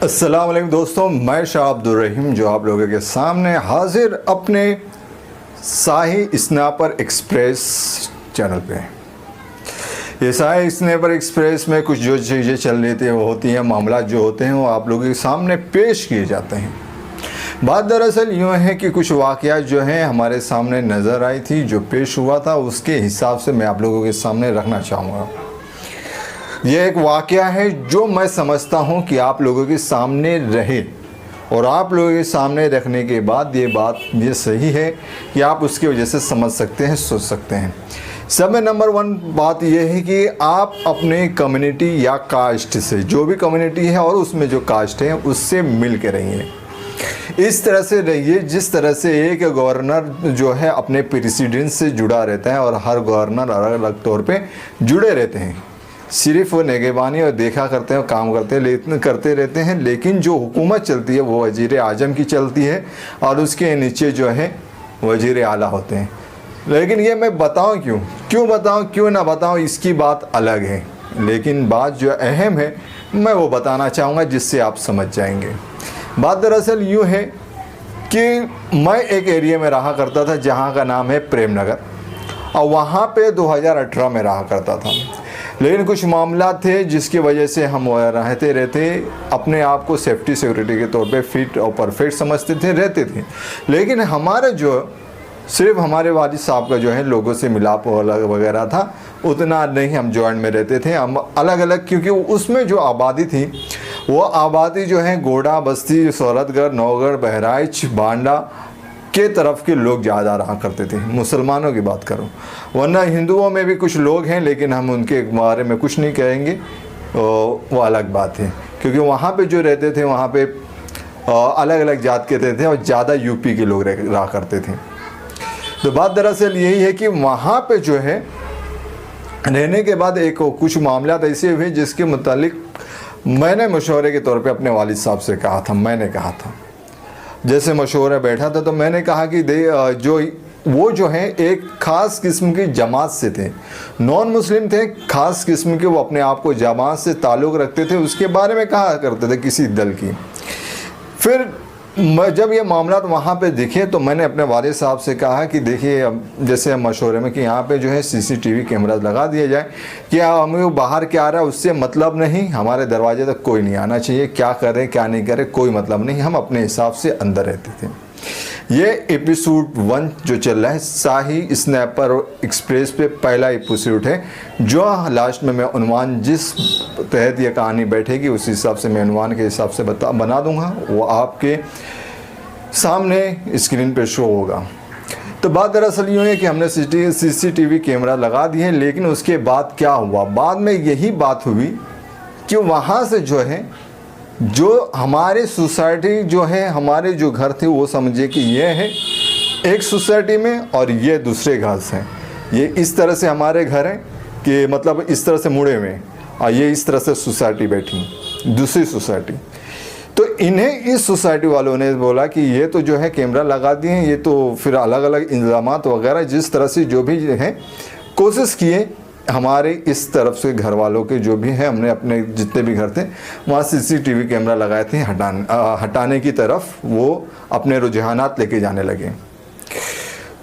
अस्सलाम वालेकुम दोस्तों, मैं शाह अब्दुल रहीम जो आप लोगों के सामने हाजिर अपने शाही स्नैपर एक्सप्रेस चैनल पे। ये शाही स्नैपर एक्सप्रेस में कुछ जो चीज़ें चल रही थी वो होती हैं, मामला जो होते हैं वो आप लोगों के सामने पेश किए जाते हैं। बात दरअसल यूँ है कि कुछ वाक़यात जो हैं हमारे सामने नज़र आई थी, जो पेश हुआ था उसके हिसाब से मैं आप लोगों के सामने रखना चाहूँगा। यह एक वाक़या है जो मैं समझता हूँ कि आप लोगों के सामने रहे और आप लोगों के सामने रखने के बाद ये सही है कि आप उसकी वजह से समझ सकते हैं, सोच सकते हैं। सब में नंबर 1 बात यह है कि आप अपने कम्युनिटी या कास्ट से, जो भी कम्युनिटी है और उसमें जो कास्ट है उससे मिल के रहिए। इस तरह से रहिए जिस तरह से एक गवर्नर जो है अपने प्रेसिडेंट से जुड़ा रहता है और हर गवर्नर अलग अलग तौर पे जुड़े रहते हैं। सिर्फ वो निगरानी और देखा करते हैं, काम करते रहते हैं, लेकिन जो हुकूमत चलती है वो वज़ीर आज़म की चलती है और उसके नीचे जो है वज़ीर आला होते हैं। लेकिन ये मैं बताऊं क्यों बताऊं, क्यों ना बताऊं, इसकी बात अलग है। लेकिन बात जो अहम है मैं वो बताना चाहूँगा जिससे आप समझ जाएंगे। बात दरअसल यूँ है कि मैं एक एरिया में रहा करता था जहाँ का नाम है प्रेम नगर, और वहाँ पे 2018 में रहा करता था। लेकिन कुछ मामला थे जिसकी वजह से हम रहते अपने आप को सेफ्टी सिक्योरिटी के तौर पे फिट और परफेक्ट समझते थे, रहते थे। लेकिन हमारे जो सिर्फ हमारे वालिद साहब का जो है लोगों से मिलाप वगैरह था, उतना नहीं हम जॉइंट में रहते थे, हम अलग अलग, क्योंकि उसमें जो आबादी थी वो आबादी जो है गोडा, बस्ती, सौरतगढ़, नौगढ़, बहराइच, बांडा के तरफ के लोग ज़्यादा रहा करते थे। मुसलमानों की बात करूं, वरना हिंदुओं में भी कुछ लोग हैं लेकिन हम उनके बारे में कुछ नहीं कहेंगे, वो अलग बात है। क्योंकि वहाँ पे जो रहते थे वहाँ पे अलग अलग जात के थे और ज़्यादा यूपी के लोग रहा करते थे। तो बात दरअसल यही है कि वहाँ पे जो है रहने के बाद कुछ मामला ऐसे हुए जिसके मुतालिक मैंने मशवरे के तौर पे अपने वालिद साहब से कहा था। मैंने कहा था, जैसे मशवरा बैठा था तो मैंने कहा कि वो जो है एक ख़ास किस्म की जमात से थे, नॉन मुस्लिम थे, ख़ास किस्म के, वो अपने आप को जमात से ताल्लुक़ रखते थे, उसके बारे में कहा करते थे किसी दल की। फिर जब ये मामला वहाँ पे दिखे तो मैंने अपने वालिद साहब से कहा कि देखिए, अब जैसे मशवरे में कि यहाँ पे जो है CCTV कैमरा लगा दिया जाए, क्या हमें बाहर क्या आ रहा है उससे मतलब नहीं, हमारे दरवाजे तक कोई नहीं आना चाहिए, क्या करे क्या नहीं करे कोई मतलब नहीं, हम अपने हिसाब से अंदर रहते थे। ये एपिसोड 1 जो चल रहा है शाही स्नैपर एक्सप्रेस पे पहला एपिसोड है, जो लास्ट में मैं उन्वान जिस तहत ये कहानी बैठेगी उस हिसाब से मैं उन्वान के हिसाब से बना दूंगा, वो आपके सामने स्क्रीन पे शो होगा। तो बात दरअसल यूँ है कि हमने CCTV कैमरा लगा दिए, लेकिन उसके बाद क्या हुआ, बाद में यही बात हुई कि वहाँ से जो है जो हमारे सोसाइटी जो है, हमारे जो घर थे वो समझे कि ये है एक सोसाइटी में और ये दूसरे घर से, ये इस तरह से हमारे घर हैं कि मतलब इस तरह से मुड़े हुए, और ये इस तरह से सोसाइटी बैठी दूसरी सोसाइटी। तो इन्हें इस सोसाइटी वालों ने बोला कि ये तो जो है कैमरा लगा दिए हैं, ये तो फिर अलग अलग इंतजामात वगैरह जिस तरह से जो भी हैं कोशिश किए हमारे इस तरफ से घर वालों के जो भी हैं, हमने अपने जितने भी घर थे वहाँ CCTV कैमरा लगाए थे, हटाने की तरफ वो अपने रुझानात लेके जाने लगे।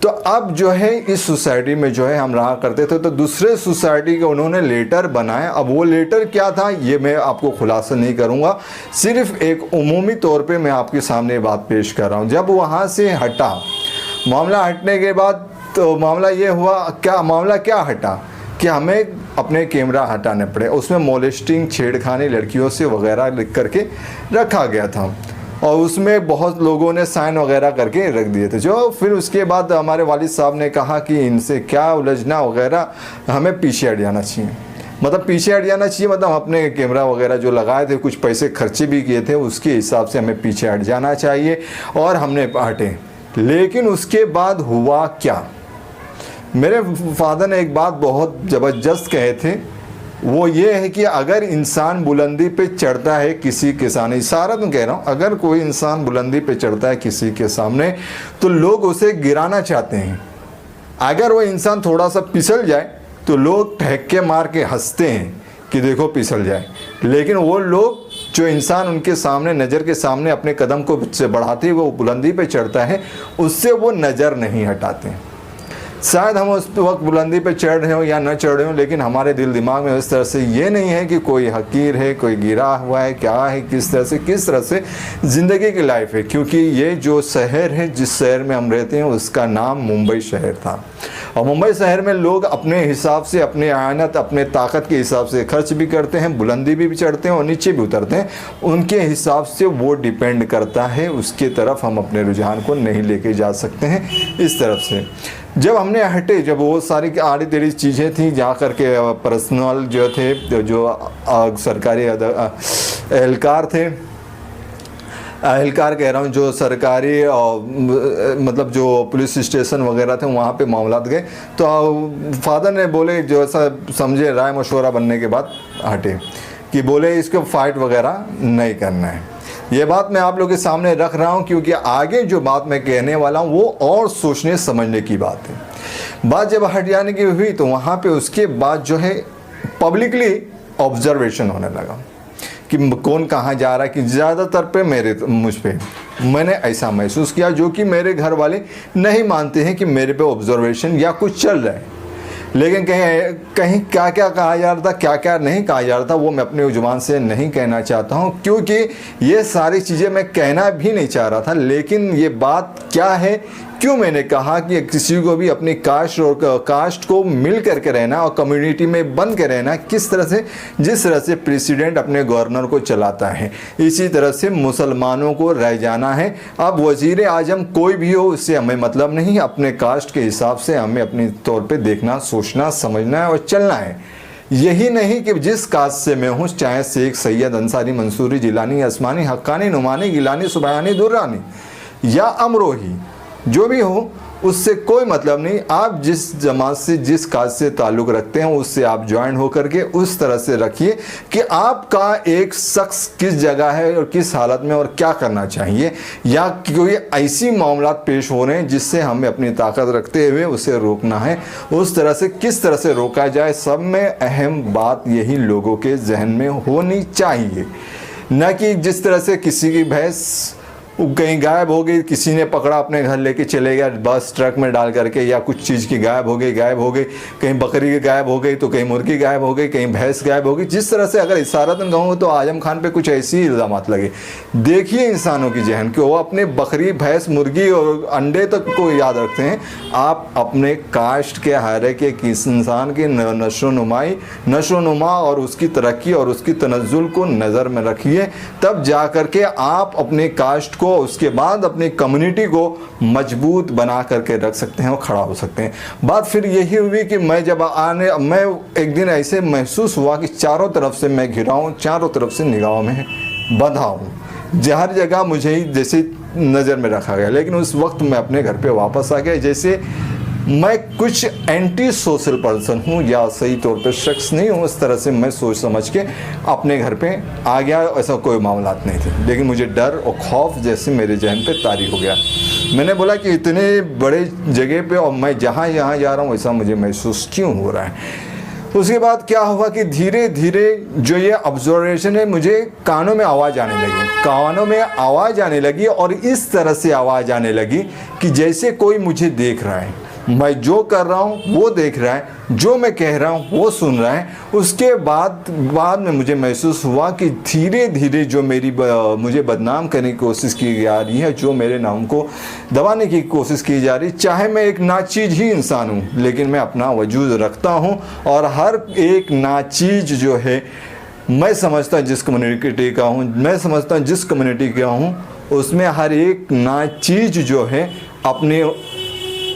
तो अब जो है इस सोसाइटी में जो है हम रहा करते थे, तो दूसरे सोसाइटी के उन्होंने लेटर बनाए। अब वो लेटर क्या था ये मैं आपको खुलासा नहीं करूँगा, सिर्फ एक उमूमी तौर पे मैं आपके सामने बात पेश कर रहा हूँ। जब वहाँ से हटा मामला, हटने के बाद तो मामला ये हुआ, मामला क्या हटा कि हमें अपने कैमरा हटाने पड़े। उसमें मोलेस्टिंग, छेड़खानी लड़कियों से वगैरह लिख करके रखा गया था और उसमें बहुत लोगों ने साइन वगैरह करके रख दिए थे। जो फिर उसके बाद हमारे वालिद साहब ने कहा कि इनसे क्या उलझना वगैरह, हमें पीछे हट जाना चाहिए। मतलब पीछे हट जाना चाहिए मतलब अपने कैमरा वगैरह जो लगाए थे, कुछ पैसे खर्चे भी किए थे, उसके हिसाब से हमें पीछे हट जाना चाहिए, और हमने हटे। लेकिन उसके बाद हुआ क्या, मेरे फादर ने एक बात बहुत ज़बरदस्त कहे थे, वो ये है कि अगर इंसान बुलंदी पे चढ़ता है किसी के सामने, इशारा तो कह रहा हूँ, अगर कोई इंसान बुलंदी पे चढ़ता है किसी के सामने तो लोग उसे गिराना चाहते हैं। अगर वो इंसान थोड़ा सा फिसल जाए तो लोग ठहक्के मार के हंसते हैं कि देखो फिसल जाए, लेकिन वो लोग जो इंसान उनके सामने नज़र के सामने अपने कदम को बढ़ाते हुए वो बुलंदी पे चढ़ता है, उससे वो नज़र नहीं हटाते। शायद हम उस वक्त बुलंदी पे चढ़ रहे हो या न चढ़ रहे हो, लेकिन हमारे दिल दिमाग में उस तरह से ये नहीं है कि कोई हकीर है, कोई गिरा हुआ है, क्या है, किस तरह से ज़िंदगी की लाइफ है। क्योंकि ये जो शहर है, जिस शहर में हम रहते हैं, उसका नाम मुंबई शहर था। और मुंबई शहर में लोग अपने हिसाब से, अपने आयनत, अपने ताकत के हिसाब से खर्च भी करते हैं, बुलंदी भी चढ़ते हैं और नीचे भी उतरते हैं। उनके हिसाब से वो डिपेंड करता है, उसके तरफ हम अपने रुझान को नहीं लेके जा सकते हैं। इस तरफ से जब हमने हटे, जब वो सारी आड़ी टेढ़ी चीज़ें थी, जा करके पर्सनल जो थे, जो सरकारी एहलकार थे, एहलकार कह रहा हूँ, जो सरकारी मतलब जो पुलिस स्टेशन वगैरह थे, वहाँ पे मामलात गए। तो फादर ने बोले, जो ऐसा समझे, राय मशवरा बनने के बाद हटे कि बोले इसको फाइट वगैरह नहीं करना है। ये बात मैं आप लोगों के सामने रख रहा हूँ क्योंकि आगे जो बात मैं कहने वाला हूँ वो और सोचने समझने की बात है। बात जब हट जाने की हुई तो वहाँ पे उसके बाद जो है पब्लिकली ऑब्जर्वेशन होने लगा कि कौन कहाँ जा रहा है, कि ज़्यादातर पे मुझ पे मैंने ऐसा महसूस किया, जो कि मेरे घर वाले नहीं मानते हैं कि मेरे पे ऑब्जर्वेशन या कुछ चल रहा है। लेकिन कहीं क्या क्या कहा जा रहा था, क्या क्या नहीं कहा जा रहा था, वो मैं अपने जुबान से नहीं कहना चाहता हूँ, क्योंकि ये सारी चीज़ें मैं कहना भी नहीं चाह रहा था। लेकिन ये बात क्या है, क्यों मैंने कहा कि किसी को भी अपनी कास्ट को मिल करके रहना और कम्युनिटी में बन के रहना, किस तरह से, जिस तरह से प्रेसिडेंट अपने गवर्नर को चलाता है, इसी तरह से मुसलमानों को रह जाना है। अब वज़ीर आज़म कोई भी हो, उससे हमें मतलब नहीं, अपने कास्ट के हिसाब से हमें अपने तौर पे देखना, सोचना, समझना है और चलना है। यही नहीं कि जिस कास्ट से मैं हूँ, चाहे शेख, सैयद, अंसारी, मंसूरी, जिलानी, असमानी, हक्कानी, नुमानी, गिलानी, सुबहानी, दुर्रानी या अमरोही, जो भी हो, उससे कोई मतलब नहीं। आप जिस जमात से, जिस कास्ट से ताल्लुक़ रखते हैं, उससे आप ज्वाइन होकर के उस तरह से रखिए कि आपका एक शख्स किस जगह है और किस हालत में और क्या करना चाहिए, या कोई ऐसी मामलात पेश हो रहे हैं जिससे हमें अपनी ताकत रखते हुए उसे रोकना है, उस तरह से किस तरह से रोका जाए। सब में अहम बात यही लोगों के जहन में होनी चाहिए, न कि जिस तरह से किसी की भैंस कहीं गायब हो गई, किसी ने पकड़ा, अपने घर लेके चले गया, बस ट्रक में डाल करके, या कुछ चीज़ की गायब हो गई, कहीं बकरी की गायब हो गई तो कहीं मुर्गी गायब हो गई, कहीं भैंस गायब हो गई। जिस तरह से अगर इशारतन कहूँ तो आजम खान पे कुछ ऐसी इल्ज़ामात लगे। देखिए इंसानों की जहन कि वो अपने बकरी, भैंस, मुर्गी और अंडे तक को याद रखते हैं। आप अपने कास्ट के हायरे के किस इंसान की नशोनुमा और उसकी तरक्की और उसकी तनज़्ज़ुल को नज़र में रखिए, तब जा कर के आप अपने कास्ट को, उसके बाद अपनी कम्युनिटी को मजबूत बना करके रख सकते हैं और खड़ा हो सकते हैं। बात फिर यही हुई कि मैं एक दिन ऐसे महसूस हुआ कि चारों तरफ से मैं घिरा हूँ, चारों तरफ से निगाहों में बंधा हूँ, हर जगह मुझे ही जैसे नज़र में रखा गया। लेकिन उस वक्त मैं अपने घर पे वापस आ गया, जैसे मैं कुछ एंटी सोशल पर्सन हूँ या सही तौर पर शख्स नहीं हूँ, उस तरह से मैं सोच समझ के अपने घर पे आ गया। ऐसा कोई मामलात नहीं थे, लेकिन मुझे डर और खौफ जैसे मेरे जहन पे तारी हो गया। मैंने बोला कि इतने बड़े जगह पे और मैं जहाँ जा रहा हूँ, ऐसा मुझे महसूस क्यों हो रहा है। उसके बाद क्या हुआ कि धीरे धीरे जो ये ऑब्जर्वेशन है, मुझे कानों में आवाज़ आने लगी और इस तरह से आवाज़ आने लगी कि जैसे कोई मुझे देख रहा है, मैं जो कर रहा हूँ वो देख रहा है, जो मैं कह रहा हूँ वो सुन रहा है। उसके बाद में मुझे महसूस हुआ कि धीरे धीरे जो मुझे बदनाम करने की कोशिश की जा रही है, जो मेरे नाम को दबाने की कोशिश की जा रही है, चाहे मैं एक नाचीज़ ही इंसान हूँ, लेकिन मैं अपना वजूद रखता हूँ। और हर एक नाचीज़ जो है, मैं समझता जिस कम्युनिटी का हूँ, मैं समझता जिस कम्युनिटी का हूँ, उसमें हर एक नाचीज़ जो है अपने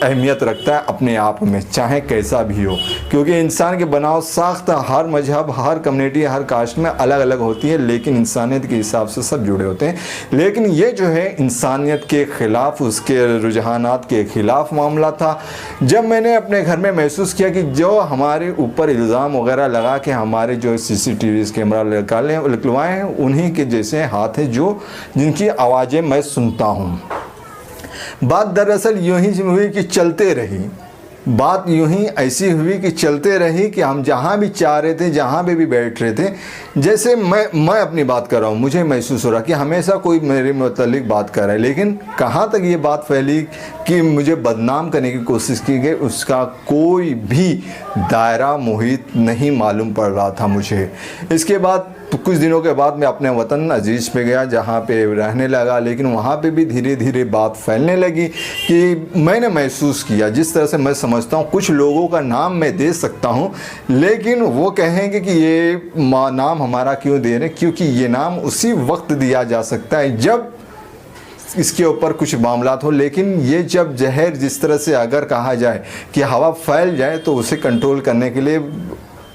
अहमियत रखता है अपने आप में, चाहे कैसा भी हो। क्योंकि इंसान के बनाव साख्त हर मजहब, हर कम्युनिटी, हर कास्ट में अलग अलग होती है, लेकिन इंसानियत के हिसाब से सब जुड़े होते हैं। लेकिन ये जो है इंसानियत के ख़िलाफ़, उसके रुझानात के ख़िलाफ़ मामला था। जब मैंने अपने घर में महसूस किया कि जो हमारे ऊपर इल्ज़ाम वगैरह लगा के हमारे जो CCTV कैमरा लगवाए हैं, उन्हीं के जैसे हाथ हैं जिनकी आवाज़ें मैं सुनता हूँ। बात दरअसल यूँ ही हुई कि चलते रही, बात यूं ही ऐसी हुई कि चलते रही कि हम जहाँ भी चाह रहे थे, जहाँ पे भी बैठ रहे थे, जैसे मैं अपनी बात कर रहा हूँ, मुझे महसूस हो रहा कि हमेशा कोई मेरे मुतालिक बात कर रहा है। लेकिन कहाँ तक ये बात फैली कि मुझे बदनाम करने की कोशिश की गई, उसका कोई भी दायरा मुहित नहीं मालूम पड़ रहा था मुझे। इसके बाद कुछ दिनों के बाद मैं अपने वतन अजीज़ पे गया, जहाँ पे रहने लगा। लेकिन वहाँ पे भी धीरे धीरे बात फैलने लगी कि मैंने महसूस किया, जिस तरह से मैं समझता हूँ, कुछ लोगों का नाम मैं दे सकता हूँ, लेकिन वो कहेंगे कि ये नाम हमारा क्यों दे रहे हैं, क्योंकि ये नाम उसी वक्त दिया जा सकता है जब इसके ऊपर कुछ मामला हो। लेकिन ये जब जहर जिस तरह से अगर कहा जाए कि हवा फैल जाए तो उसे कंट्रोल करने के लिए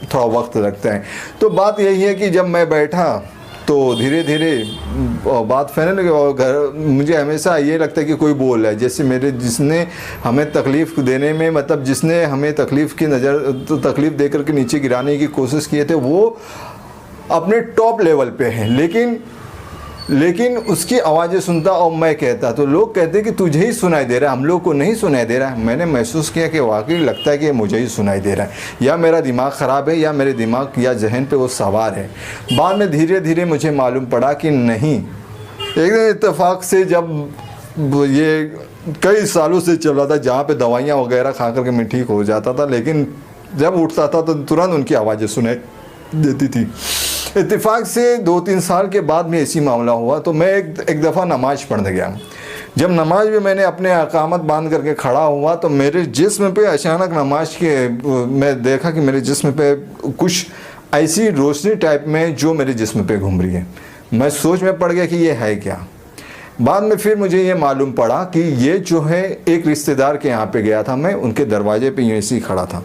थोड़ा वक्त लगता है। तो बात यही है कि जब मैं बैठा तो धीरे धीरे बात फैलने लगी और मुझे हमेशा ये लगता है कि कोई बोल रहा है, जैसे मेरे जिसने हमें तकलीफ़ देने में, मतलब जिसने हमें तकलीफ़ की तकलीफ़ देकर के नीचे गिराने की कोशिश किए थे, वो अपने टॉप लेवल पे हैं। लेकिन उसकी आवाज़ें सुनता और मैं कहता तो लोग कहते कि तुझे ही सुनाई दे रहा है, हम लोग को नहीं सुनाई दे रहा है। मैंने महसूस किया कि वाकई लगता है कि मुझे ही सुनाई दे रहा है, या मेरा दिमाग ख़राब है, या मेरे दिमाग या जहन पे वो सवार है। बाद में धीरे धीरे मुझे मालूम पड़ा कि नहीं। एक दिन इत्तेफाक से जब ये कई सालों से चल रहा था, जहाँ पे दवाइयाँ वगैरह खा करके मैं ठीक हो जाता था, लेकिन जब उठता था तो तुरंत उनकी आवाज़ें सुनाई देती थी। इत्तेफाक से 2-3 साल के बाद में ऐसी मामला हुआ तो मैं एक दफ़ा नमाज़ पढ़ने गया। जब नमाज में मैंने अपने अकामत बांध करके खड़ा हुआ तो मेरे जिस्म पे अचानक नमाज के मैं देखा कि मेरे जिस्म पे कुछ ऐसी रोशनी टाइप में जो मेरे जिस्म पे घूम रही है। मैं सोच में पड़ गया कि ये है क्या। बाद में फिर मुझे ये मालूम पड़ा कि ये जो है एक रिश्तेदार के यहाँ पे गया था मैं, उनके दरवाजे पे यूँ ऐसे ही खड़ा था।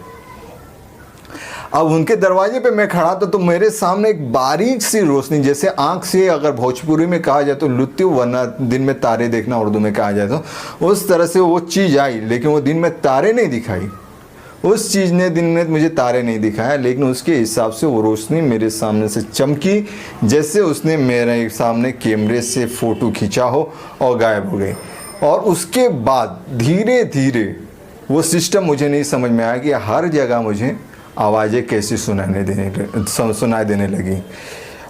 अब उनके दरवाजे पे मैं खड़ा था तो मेरे सामने एक बारीक सी रोशनी, जैसे आँख से अगर भोजपुरी में कहा जाए तो लुत्ती, वरना दिन में तारे देखना उर्दू में कहा जाए तो, उस तरह से वो चीज़ आई। लेकिन वो दिन में तारे नहीं दिखाई, उस चीज़ ने दिन में मुझे तारे नहीं दिखाया, लेकिन उसके हिसाब से वो रोशनी मेरे सामने से चमकी, जैसे उसने मेरे सामने कैमरे से फ़ोटो खींचा हो और गायब हो गई। और उसके बाद धीरे धीरे वो सिस्टम मुझे नहीं समझ में आया कि हर जगह मुझे आवाज़ें कैसी सुनाई देने लगी।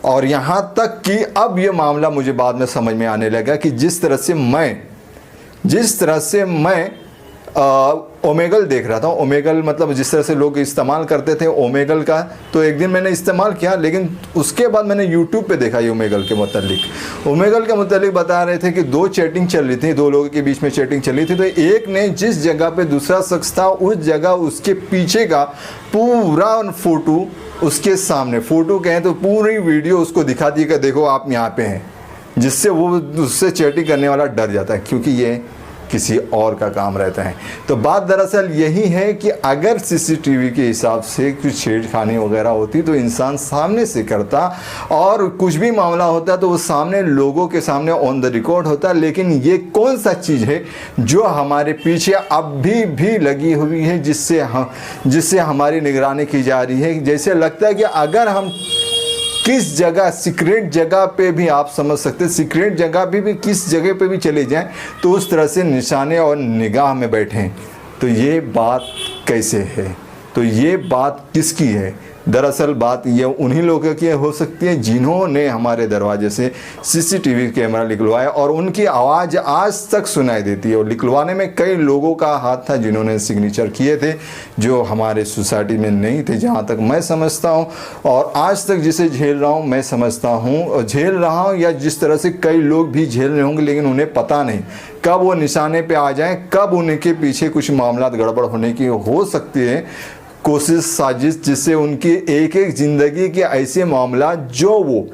और यहाँ तक कि अब ये मामला मुझे बाद में समझ में आने लगा कि जिस तरह से मैं ओमेगल देख रहा था, ओमेगल मतलब जिस तरह से लोग इस्तेमाल करते थे ओमेगल का, तो एक दिन मैंने इस्तेमाल किया, लेकिन उसके बाद मैंने यूट्यूब पे देखा ये ओमेगल के मुतालिक बता रहे थे कि 2 चैटिंग चल रही थी, 2 लोगों के बीच में चैटिंग चल रही थी। तो एक ने जिस जगह पे दूसरा शख्स था, उस जगह उसके पीछे का पूरा फ़ोटो उसके सामने, फ़ोटो कहें तो पूरी वीडियो उसको दिखा दी कि देखो आप यहाँ पे हैं, जिससे वो उससे चैटिंग करने वाला डर जाता है, क्योंकि ये किसी और का काम रहता है। तो बात दरअसल यही है कि अगर सीसीटीवी के हिसाब से कुछ छेड़खानी वगैरह होती तो इंसान सामने से करता, और कुछ भी मामला होता तो वो सामने लोगों के सामने ऑन द रिकॉर्ड होता। लेकिन ये कौन सा चीज़ है जो हमारे पीछे अब भी लगी हुई है, जिससे हमारी निगरानी की जा रही है। जैसे लगता है कि अगर हम किस जगह सीक्रेट जगह पे भी, आप समझ सकते हैं, सीक्रेट जगह भी किस जगह पे भी चले जाएं तो उस तरह से निशाने और निगाह में बैठें। तो ये बात कैसे है, तो ये बात किसकी है? दरअसल बात ये उन्हीं लोगों की हो सकती है जिन्होंने हमारे दरवाजे से सीसीटीवी कैमरा निकलवाया, और उनकी आवाज़ आज तक सुनाई देती है। और निकलवाने में कई लोगों का हाथ था जिन्होंने सिग्नेचर किए थे, जो हमारे सोसाइटी में नहीं थे, जहाँ तक मैं समझता हूँ। और आज तक जिसे झेल रहा हूँ, मैं समझता हूँ झेल रहा हूँ, या जिस तरह से कई लोग भी झेल रहे होंगे, लेकिन उन्हें पता नहीं कब वो निशाने पे आ जाएं, कब उनके पीछे कुछ मामला गड़बड़ होने की हो सकती है कोशिश, साजिश, जिससे उनकी एक ज़िंदगी के ऐसे मामला जो वो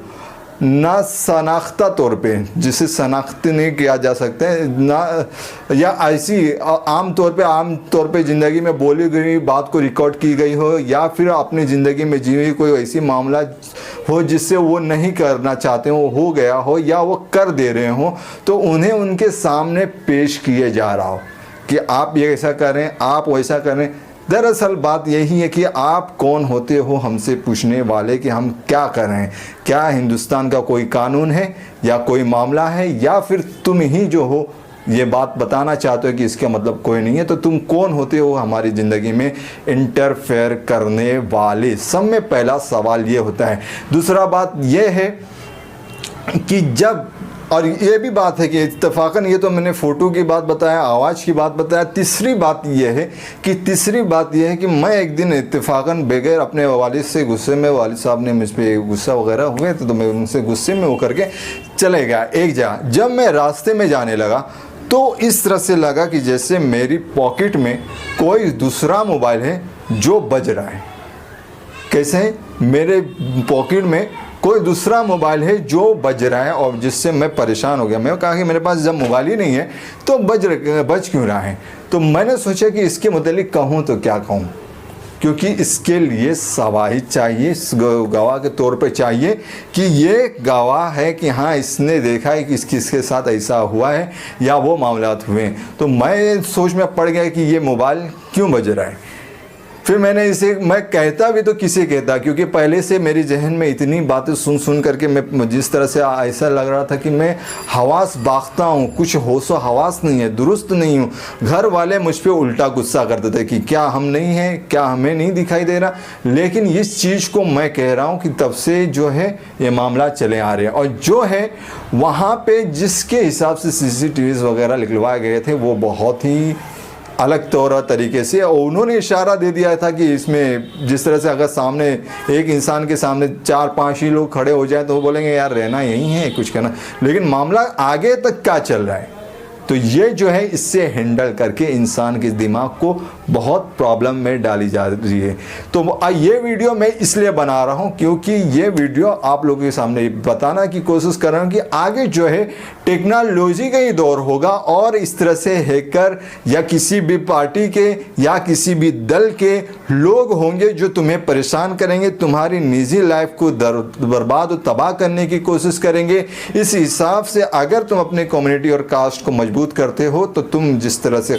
ना शनाख्ता तौर पे, जिसे शनाख्त नहीं किया जा सकता है ना, या ऐसी आम तौर पे ज़िंदगी में बोली गई बात को रिकॉर्ड की गई हो, या फिर अपनी ज़िंदगी में जी हुई कोई ऐसी मामला हो जिससे वो नहीं करना चाहते हो गया हो, या वो कर दे रहे हो, तो उन्हें उनके सामने पेश किए जा रहा हो कि आप ये ऐसा करें, आप वैसा करें। दरअसल बात यही है कि आप कौन होते हो हमसे पूछने वाले कि हम क्या कर रहे हैं। क्या हिंदुस्तान का कोई कानून है, या कोई मामला है, या फिर तुम ही जो हो ये बात बताना चाहते हो कि इसका मतलब कोई नहीं है, तो तुम कौन होते हो हमारी ज़िंदगी में इंटरफेयर करने वाले? सब में पहला सवाल ये होता है। दूसरा बात ये है कि जब, और ये भी बात है कि इत्तेफाकन ये तो मैंने फ़ोटो की बात बताया, आवाज़ की बात बताया, तीसरी बात ये है कि मैं एक दिन इत्तेफाकन बगैर अपने वालिद से गुस्से में, वालिद साहब ने मुझ पर गुस्सा वगैरह हुए तो मैं उनसे गुस्से में होकर के चले गया एक जगह। जब मैं रास्ते में जाने लगा तो इस तरह से लगा कि जैसे मेरी पॉकेट में कोई दूसरा मोबाइल है जो बज रहा है। कैसे? मेरे पॉकेट में कोई दूसरा मोबाइल है जो बज रहा है, और जिससे मैं परेशान हो गया। मैं कहा कि मेरे पास जब मोबाइल ही नहीं है तो बज क्यों रहा है? तो मैंने सोचा कि इसके मुतालिक कहूँ तो क्या कहूँ, क्योंकि इसके लिए गवाही चाहिए, गवाह के तौर पे चाहिए कि ये गवाह है कि हाँ इसने देखा है कि किसके साथ ऐसा हुआ है या वो मामलात हुए हैं। तो मैं सोच में पड़ गया कि ये मोबाइल क्यों बज रहा है। फिर मैंने इसे, मैं कहता भी तो किसे कहता, क्योंकि पहले से मेरी जहन में इतनी बातें सुन करके मैं जिस तरह से ऐसा लग रहा था कि मैं हवास बाख्ता हूँ, कुछ होशो हवास नहीं है, दुरुस्त नहीं हूँ। घर वाले मुझ पर उल्टा गुस्सा करते थे कि क्या हम नहीं हैं, क्या हमें नहीं दिखाई दे रहा। लेकिन इस चीज़ को मैं कह रहा हूँ कि तब से जो है ये मामला चले आ रहे हैं, और जो है वहाँ पर जिसके हिसाब से CCTVs वगैरह निकलवाए गए थे वो बहुत ही अलग तौर तरीके से, और उन्होंने इशारा दे दिया था कि इसमें जिस तरह से अगर सामने एक इंसान के सामने 4-5 ही लोग खड़े हो जाए तो वो बोलेंगे यार रहना यहीं है, कुछ करना। लेकिन मामला आगे तक क्या चल रहा है, तो ये जो है इससे हैंडल करके इंसान के दिमाग को बहुत प्रॉब्लम में डाली जा रही है। तो ये वीडियो मैं इसलिए बना रहा हूँ क्योंकि ये वीडियो आप लोगों के सामने बताना की कोशिश कर रहा हूँ कि आगे जो है टेक्नोलॉजी का ही दौर होगा, और इस तरह से हैकर या किसी भी पार्टी के या किसी भी दल के लोग होंगे जो तुम्हें परेशान करेंगे, तुम्हारी निजी लाइफ को बर्बाद और तबाह करने की कोशिश करेंगे। इस हिसाब से अगर तुम अपने कम्युनिटी और कास्ट को मजबूत करते हो तो तुम जिस तरह से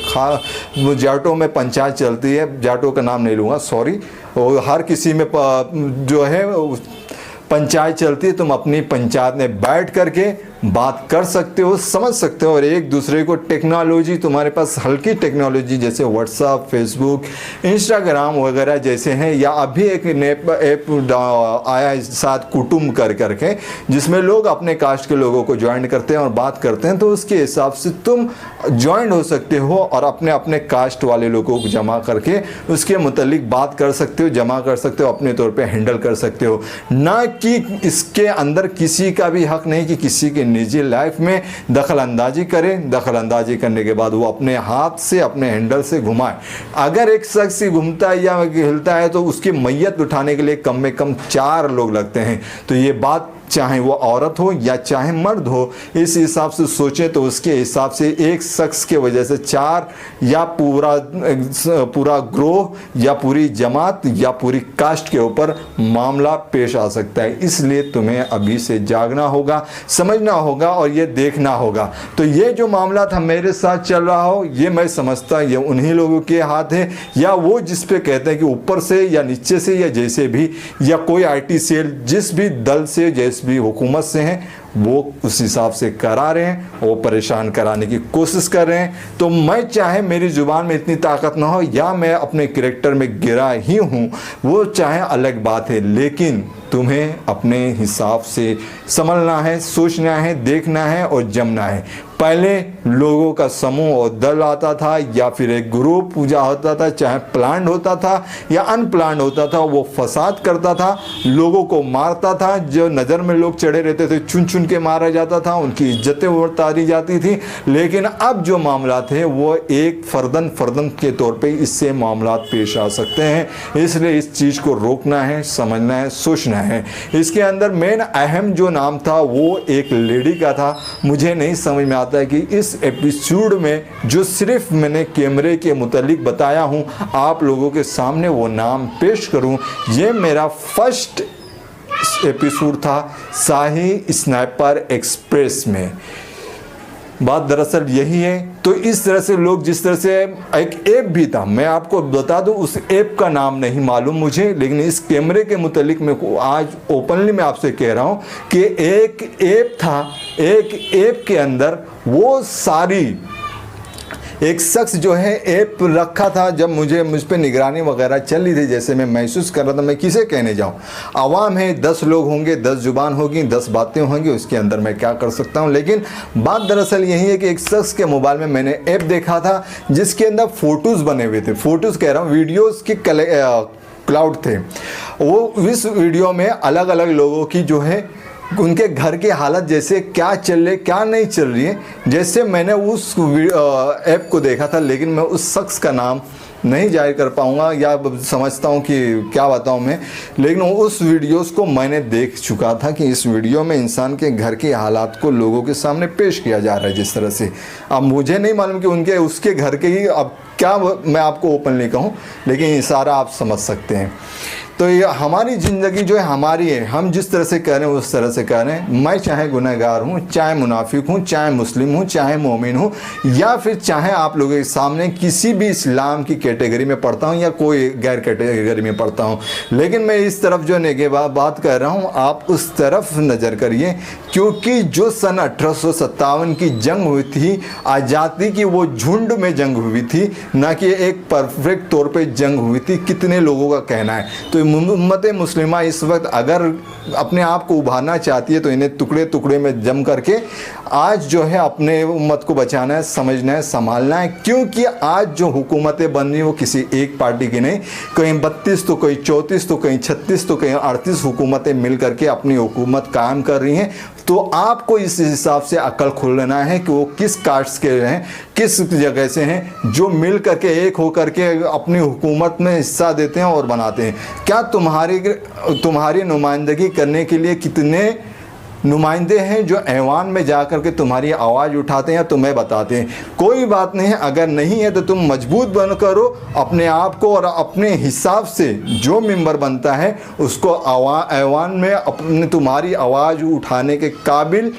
जाटों में पंचायत चलती है, जाटों का नाम नहीं लूँगा सॉरी, और हर किसी में जो है पंचायत चलती है, तुम अपनी पंचायत में बैठ करके बात कर सकते हो, समझ सकते हो, और एक दूसरे को कुटुंब तुम्हारे पास हल्की टेक्नोलॉजी जैसे व्हाट्सएप, फेसबुक, इंस्टाग्राम वगैरह जैसे हैं, या अभी एक ऐप आया साथ कुटुंब करके जिसमें लोग अपने कास्ट के लोगों को ज्वाइन करते हैं और बात करते हैं। तो उसके हिसाब से तुम ज्वाइन हो सकते हो और अपने अपने कास्ट वाले लोगों को जमा करके उसके मुतालिक बात कर सकते हो, जमा कर सकते हो, अपने तौर पर हैंडल कर सकते हो। ना कि इसके अंदर किसी का भी हक नहीं कि किसी के निजी लाइफ में दखल अंदाजी करें, दखल अंदाजी करने के बाद वो अपने हाथ से अपने हैंडल से घुमाए। अगर एक शख्स घूमता है या हिलता है तो उसकी मैयत उठाने के लिए कम में कम 4 लोग लगते हैं। तो ये बात चाहे वो औरत हो या चाहे मर्द हो, इस हिसाब से सोचें तो उसके हिसाब से एक शख्स के वजह से 4 या पूरा ग्रोह या पूरी जमात या पूरी कास्ट के ऊपर मामला पेश आ सकता है। इसलिए तुम्हें अभी से जागना होगा, समझना होगा और ये देखना होगा। तो ये जो मामला था मेरे साथ चल रहा हो, ये मैं समझता ये उन्हीं लोगों के हाथ है, या वो जिस पे कहते हैं कि ऊपर से या नीचे से या जैसे भी, या कोई IT सेल जिस भी दल से जैसे भी हुकूमत से हैं वो उस हिसाब से करा रहे हैं, वो परेशान कराने की कोशिश कर रहे हैं। तो मैं चाहे मेरी ज़ुबान में इतनी ताकत ना हो या मैं अपने कैरेक्टर में गिरा ही हूँ, वो चाहे अलग बात है, लेकिन तुम्हें अपने हिसाब से संभलना है, सोचना है, देखना है और जमना है। पहले लोगों का समूह और दल आता था या फिर एक ग्रुप पूजा होता था, चाहे प्लान्ड होता था या अनप्लान्ड होता था, वो फसाद करता था, लोगों को मारता था, जो नज़र में लोग चढ़े रहते थे चुन चुन के मारा जाता था, उनकी इज्जतें उतारी जाती थी। लेकिन अब जो मामला थे वो एक फर्दन के तौर पे इससे मामला पेश आ सकते हैं। इसलिए इस चीज़ को रोकना है, समझना है, सोचना है। इसके अंदर मेन अहम जो नाम था वो एक लेडी का था। मुझे नहीं समझ में आता है कि इस एपिसोड में जो सिर्फ मैंने कैमरे के मुतालिक बताया हूँ आप लोगों के सामने वो नाम पेश करूँ। ये मेरा फर्स्ट एपिसोड था शाही स्नाइपर एक्सप्रेस में। बात दरअसल यही है। तो इस तरह से लोग, जिस तरह से एक ऐप भी था, मैं आपको बता दूं उस ऐप का नाम नहीं मालूम मुझे, लेकिन इस कैमरे के मुतालिक मैं आज ओपनली मैं आपसे कह रहा हूं कि एक ऐप था, एक ऐप के अंदर वो सारी एक शख्स जो है ऐप रखा था, जब मुझ पे निगरानी वगैरह चल रही थी, जैसे मैं महसूस कर रहा था, मैं किसे कहने जाऊँ, आवाम है, 10 लोग होंगे, 10 जुबान होगी, 10 बातें होंगी, उसके अंदर मैं क्या कर सकता हूँ। लेकिन बात दरअसल यही है कि एक शख्स के मोबाइल में मैंने ऐप देखा था जिसके अंदर फ़ोटोज़ बने हुए थे, फ़ोटोज़ कह रहा हूँ, वीडियोज़ के क्लाउड थे। वो इस वीडियो में अलग अलग लोगों की जो है उनके घर की हालत, जैसे क्या चल रही क्या नहीं चल रही है, जैसे मैंने उस ऐप को देखा था। लेकिन मैं उस शख्स का नाम नहीं जाहिर कर पाऊँगा, या समझता हूँ कि क्या बताऊँ मैं, लेकिन उस वीडियोस को मैंने देख चुका था कि इस वीडियो में इंसान के घर के हालात को लोगों के सामने पेश किया जा रहा है जिस तरह से। अब मुझे नहीं मालूम कि उसके घर के ही, अब क्या मैं आपको ओपनली कहूँ, लेकिन इशारा आप समझ सकते हैं। तो ये हमारी ज़िंदगी जो है हमारी है, हम जिस तरह से कह रहे हैं उस तरह से कह रहे हैं। मैं चाहे गुनहगार हूँ, चाहे मुनाफिक हूँ, चाहे मुस्लिम हूँ, चाहे मोमिन हूँ, या फिर चाहे आप लोगों के सामने किसी भी इस्लाम की कैटेगरी में पढ़ता हूँ या कोई गैर कैटेगरी में पढ़ता हूँ, लेकिन मैं इस तरफ जो नेगे बात कर रहा हूँ, आप उस तरफ नज़र करिए। क्योंकि जो सन 1857 की जंग हुई थी आज़ादी की, वो झुंड में जंग हुई थी, ना कि एक परफेक्ट तौर पे जंग हुई थी, कितने लोगों का कहना है। तो उम्मत मुस्लिमा इस वक्त अगर अपने आप को उभारना चाहती है तो इन्हें टुकड़े टुकड़े में जम करके आज जो है अपने उम्मत को बचाना है, समझना है, संभालना है। क्योंकि आज जो हुकूमतें बन रही वो किसी एक पार्टी की नहीं, कहीं 32 तो कहीं 34 तो कहीं 36 तो कहीं 38 हुकूमतें मिल करके अपनी हुकूमत कायम कर रही हैं। तो आपको इस हिसाब से अक्ल खोल लेना है कि वो किस कास्ट के हैं, किस जगह से हैं, जो मिल करके एक हो करके अपनी हुकूमत में हिस्सा देते हैं और बनाते हैं। क्या तुम्हारी नुमाइंदगी करने के लिए कितने नुमाइंदे हैं जो ऐवान में जा कर के तुम्हारी आवाज़ उठाते हैं, तुम्हें बताते हैं। कोई बात नहीं है, अगर नहीं है तो तुम मजबूत बन करो अपने आप को, और अपने हिसाब से जो मेंबर बनता है उसको ऐवान में अपने तुम्हारी आवाज़ उठाने के काबिल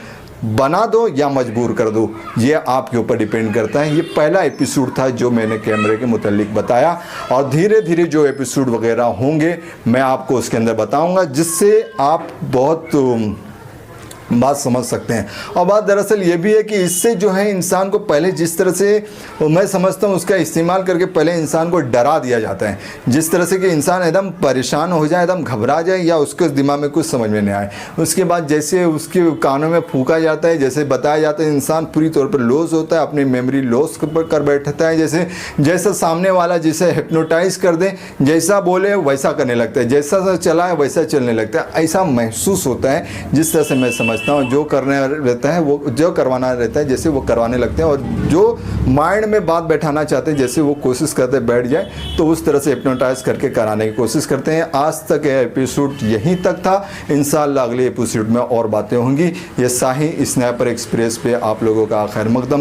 बना दो या मजबूर कर दो, ये आपके ऊपर डिपेंड करता है। ये पहला एपिसोड था जो मैंने कैमरे के मुतालिक बताया, और धीरे धीरे जो एपिसोड वगैरह होंगे मैं आपको उसके अंदर बताऊंगा, जिससे आप बहुत बात समझ सकते हैं। और बात दरअसल ये भी है कि इससे जो है इंसान को पहले जिस तरह से मैं समझता हूँ उसका इस्तेमाल करके पहले इंसान को डरा दिया जाता है, जिस तरह से कि इंसान एकदम परेशान हो जाए, एकदम घबरा जाए, या उसके दिमाग में कुछ समझ में नहीं आए। उसके बाद जैसे उसके कानों में फूंका जाता है, जैसे बताया जाता है, इंसान पूरी तौर पर लॉस होता है, अपनी मेमोरी लॉस कर बैठता है। जैसा सामने वाला जिसे हिप्नोटाइज कर दे, जैसा बोले वैसा करने लगता है, जैसा चलाए वैसा चलने लगता है। ऐसा महसूस होता है। जिस तरह से मैं समझता हूँ जो करने रहता है वो, जो करवाना रहता है जैसे वो करवाने लगते हैं, और जो माइंड में बात बैठाना चाहते हैं जैसे वो कोशिश करते बैठ जाए, तो उस तरह से हिप्नोटाइज करके कराने की कोशिश करते हैं। आज तक यह एपिसोड यहीं तक था। इंशाअल्लाह अगले एपिसोड में और बातें होंगी। ये शाही स्नैपर एक्सप्रेस पे आप लोगों का खैर मकदम।